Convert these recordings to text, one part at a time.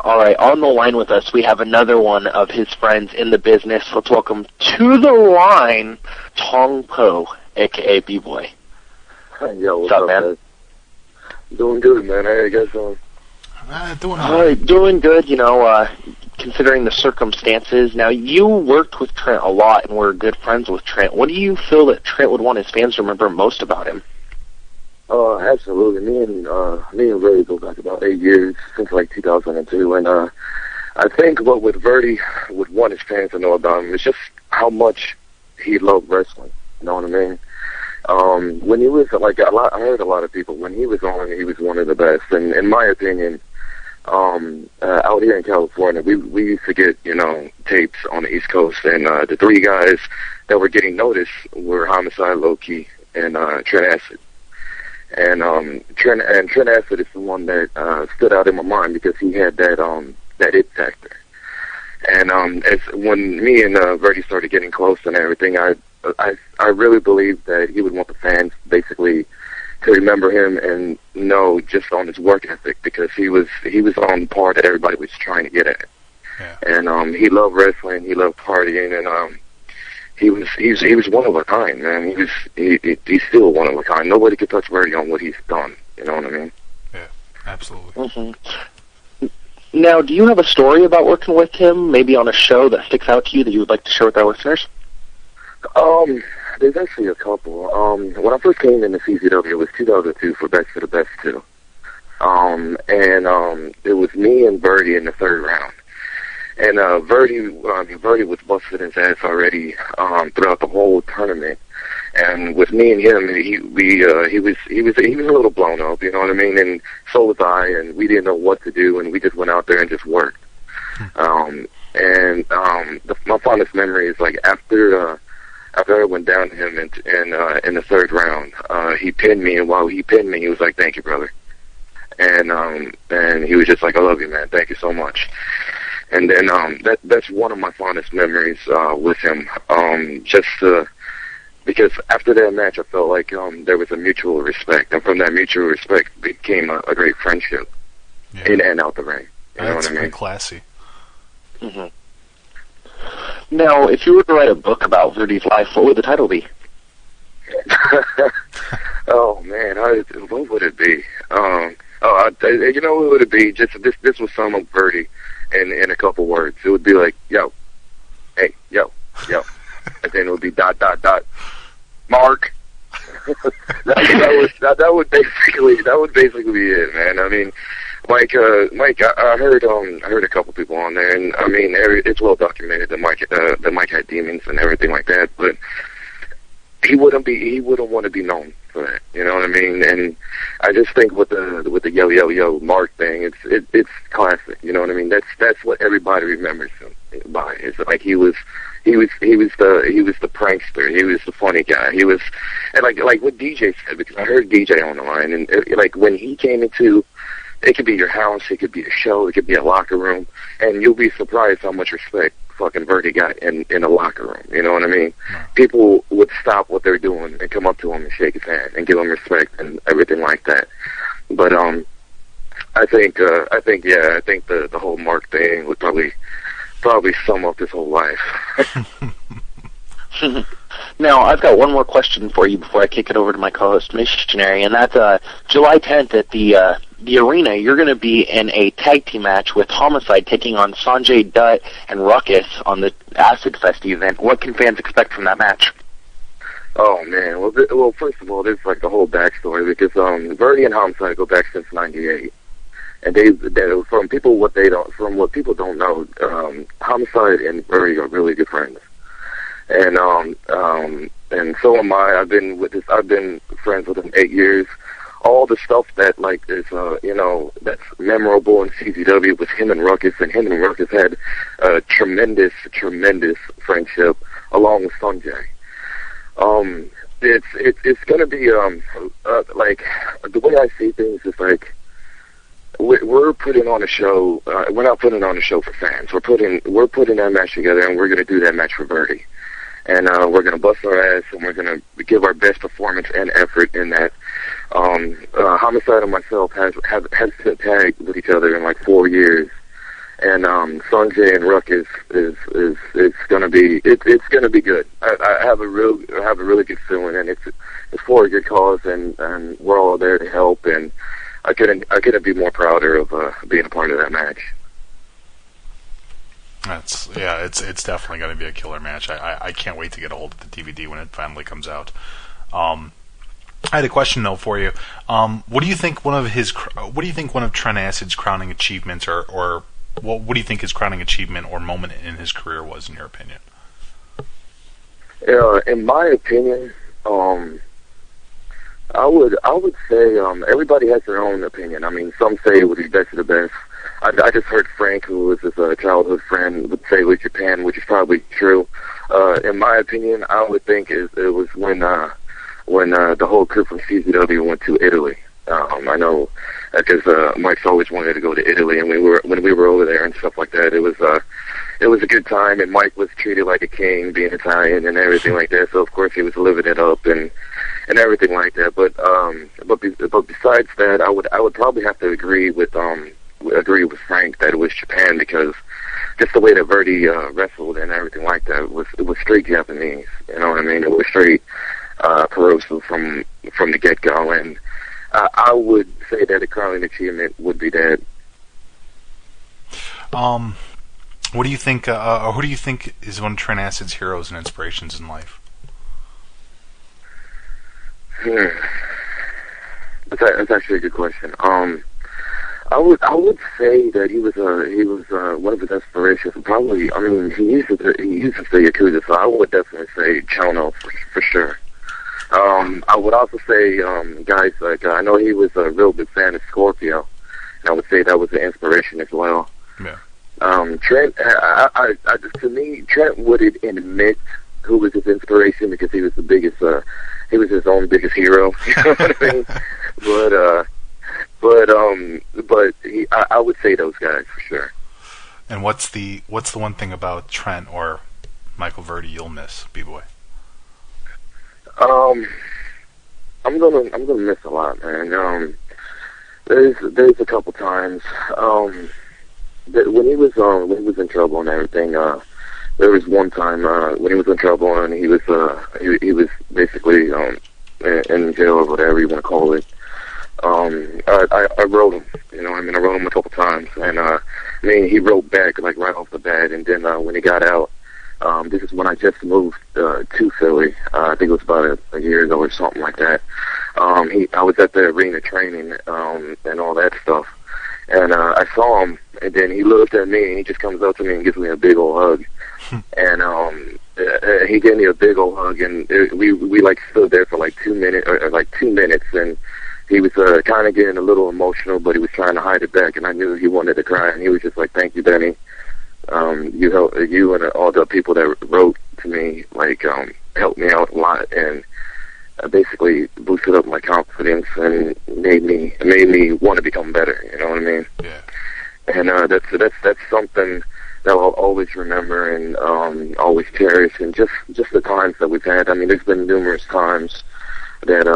All right, on the line with us, we have another one of his friends in the business. Let's welcome to the line, Tong Po, a.k.a. B-Boy. Yo, what's up, man? Man? Doing good, man. How you guys doing? Doing all right. Doing good, considering the circumstances. Now, you worked with Trent a lot and were good friends with Trent. What do you feel that Trent would want his fans to remember most about him? Absolutely. Me and Verdi go back about 8 years, since like 2002, and I think what Verdi would want his fans to know about him is just how much he loved wrestling. You know what I mean? When he was I heard a lot of people when he was on, he was one of the best. And in my opinion, out here in California, we used to get tapes on the East Coast, and the three guys that were getting noticed were Homicide, Low Key, and Trent Acid. And Trent Acid is the one that stood out in my mind because he had that it factor. And when me and Verdi started getting close and everything, I really believe that he would want the fans basically to remember him and know just on his work ethic, because he was on the part that everybody was trying to get at. Yeah. And he loved wrestling, he loved partying, and he was one of a kind, man. He's still one of a kind. Nobody could touch Verdi on what he's done. You know what I mean? Yeah, absolutely. Mm-hmm. Now, do you have a story about working with him, maybe on a show that sticks out to you that you would like to share with our listeners? There's actually a couple. When I first came into CZW, it was 2002 for Best for the Best 2. And it was me and Verdi in the third round. And Verdi was busting his ass already throughout the whole tournament. And with me and him, he was a little blown up, you know what I mean? And so was I, and we didn't know what to do, and we just went out there and just worked. My fondest memory is like after I went down to him in the third round, he pinned me, and while he pinned me, he was like, "Thank you, brother." And he was just like, "I love you, man. Thank you so much." And then that's one of my fondest memories with him. Because after that match, I felt like there was a mutual respect, and from that mutual respect became a great friendship in and out the ring. You know what I mean? That's classy. Mm-hmm. Now, if you were to write a book about Verdi's life, what would the title be? Oh man, what would it be? You know what would it be? Just this was some of Verdi in a couple words. It would be like, yo, hey, yo, and then it would be ... Mark. that would basically be it, man. I mean, Mike, I heard a couple people on there, and I mean, it's well documented that Mike had demons and everything like that, but he wouldn't want to be known for that, you know what I mean? And I just think with the yo Mark thing, it's classic, you know what I mean? That's what everybody remembers him by. It's like he was the prankster. He was the funny guy. He was, and like what DJ said, because I heard DJ on the line, and like when he came into, it could be your house, it could be a show, it could be a locker room, and you'll be surprised how much respect fucking Verdi got in a locker room. You know what I mean? People would stop what they're doing and come up to him and shake his hand and give him respect and everything like that. But I think the whole Mark thing would probably sum up his whole life. Now, I've got one more question for you before I kick it over to my co-host, Missionary, and that's July 10th at the arena. You're going to be in a tag team match with Homicide taking on Sanjay Dutt and Ruckus on the Acid Fest event. What can fans expect from that match? Oh, man. Well, first of all, there's like a whole backstory, because Verdi and Homicide go back since '98. And they from what people don't know, Homicide and Verdi are really good friends. And so am I. I've been friends with him 8 years. All the stuff that like is that's memorable in CZW with him and Ruckus, and him and Ruckus had a tremendous friendship along with Sanjay. It's gonna be like the way I see things is like we're putting on a show. We're not putting on a show for fans. We're putting that match together, and we're gonna do that match for Verdi. And we're going to bust our ass, and we're going to give our best performance and effort in that. Homicide and myself has been tagged with each other in like 4 years. And Sanjay and Ruck is gonna be it's gonna be good. I have a really good feeling, and it's for a good cause, and we're all there to help. And I couldn't be more prouder of being a part of that match. It's definitely going to be a killer match. I can't wait to get a hold of the DVD when it finally comes out. I had a question though for you. What do you think one of Trent Acid's crowning achievements, or what do you think his crowning achievement or moment in his career was, in your opinion? In my opinion, I would say everybody has their own opinion. I mean, some say it was the best of the best. I just heard Frank, who was his childhood friend, would say with Japan, which is probably true. In my opinion, I would think it was when the whole crew from CZW went to Italy. I know because Mike's always wanted to go to Italy, and when we were over there and stuff like that, it was a good time, and Mike was treated like a king, being Italian and everything like that. So of course he was living it up and everything like that. But besides that, I would probably have to agree with Frank that it was Japan, because just the way that Verdi wrestled and everything like that it was straight Japanese. You know what I mean? It was straight Peroso from the get go, and I would say that a crowning achievement would be that. What do you think? Who do you think is one of Trent Acid's heroes and inspirations in life? That's actually a good question. I would say that he was one of his inspirations. Probably, I mean, he uses the Yakuza, so I would definitely say Chono for sure. I would also say guys like I know he was a real big fan of Scorpio, and I would say that was an inspiration as well. Yeah. Trent, to me, Trent wouldn't admit who was his inspiration because he was the biggest. He was his own biggest hero. You know what I mean? But I would say those guys for sure. And what's the one thing about Trent or Michael Verdi you'll miss, B-Boy? I'm gonna miss a lot, man. There's a couple times when he was in trouble and everything. There was one time when he was in trouble and he was basically in jail or whatever you want to call it. I wrote him, you know. I mean, I wrote him a couple times, and he wrote back like right off the bat. And then when he got out, this is when I just moved to Philly. I think it was about a year ago or something like that. I was at the arena training and all that stuff, and I saw him, and then he looked at me, and he just comes up to me and gives me a big old hug. And he gave me a big old hug, and we like stood there for like 2 minutes, or like 2 minutes, and he was kind of getting a little emotional, but he was trying to hide it back, and I knew he wanted to cry, and he was just like, "Thank you, Benny. You and all the people that wrote to me like helped me out a lot, and basically boosted up my confidence and made me want to become better." You know what I mean? Yeah. And that's something that I'll always remember and always cherish, and just the times that we've had. I mean, there's been numerous times that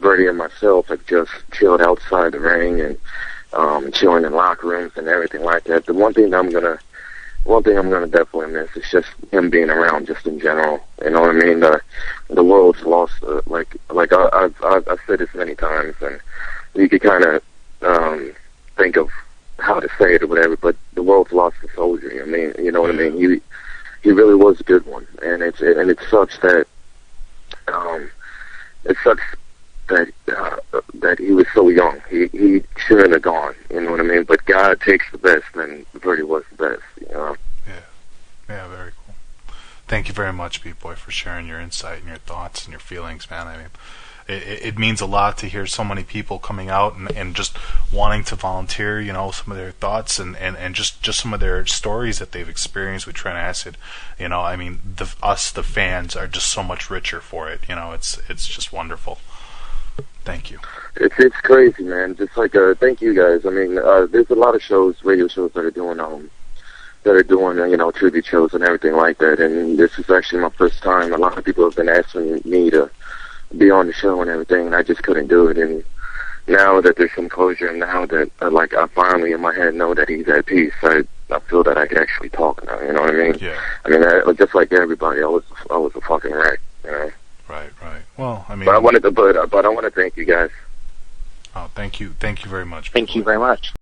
Verdi and myself have just chilled outside the ring and chilling in locker rooms and everything like that. The one thing I'm gonna definitely miss is just him being around, just in general. You know what I mean? The world's lost. Like I've said this many times, and you could kind of think of how to say it or whatever, but the world's lost a soldier. I mean, you know what I mean? He really was a good one, and it sucks that that he was so young. He shouldn't have gone. You know what I mean? But God takes the best, and Verdi was the best. You know? Yeah, very cool. Thank you very much, B-Boy, for sharing your insight and your thoughts and your feelings, man. I mean, it means a lot to hear so many people coming out and just wanting to volunteer, you know, some of their thoughts and just some of their stories that they've experienced with Trent Acid. You know, I mean, the fans are just so much richer for it. You know, it's just wonderful. Thank you. It's crazy, man. Just like thank you guys. I mean, there's a lot of radio shows that are doing you know, tribute shows and everything like that. And this is actually my first time. A lot of people have been asking me to be on the show and everything, and I just couldn't do it. And now that there's some closure, and now that like I finally in my head know that he's at peace, I feel that I can actually talk now. You know what I mean? Yeah. I mean, just like everybody, I was a fucking wreck. You know. Right. Well, I mean, but I want to thank you guys. Oh, thank you very much. Thank you very much.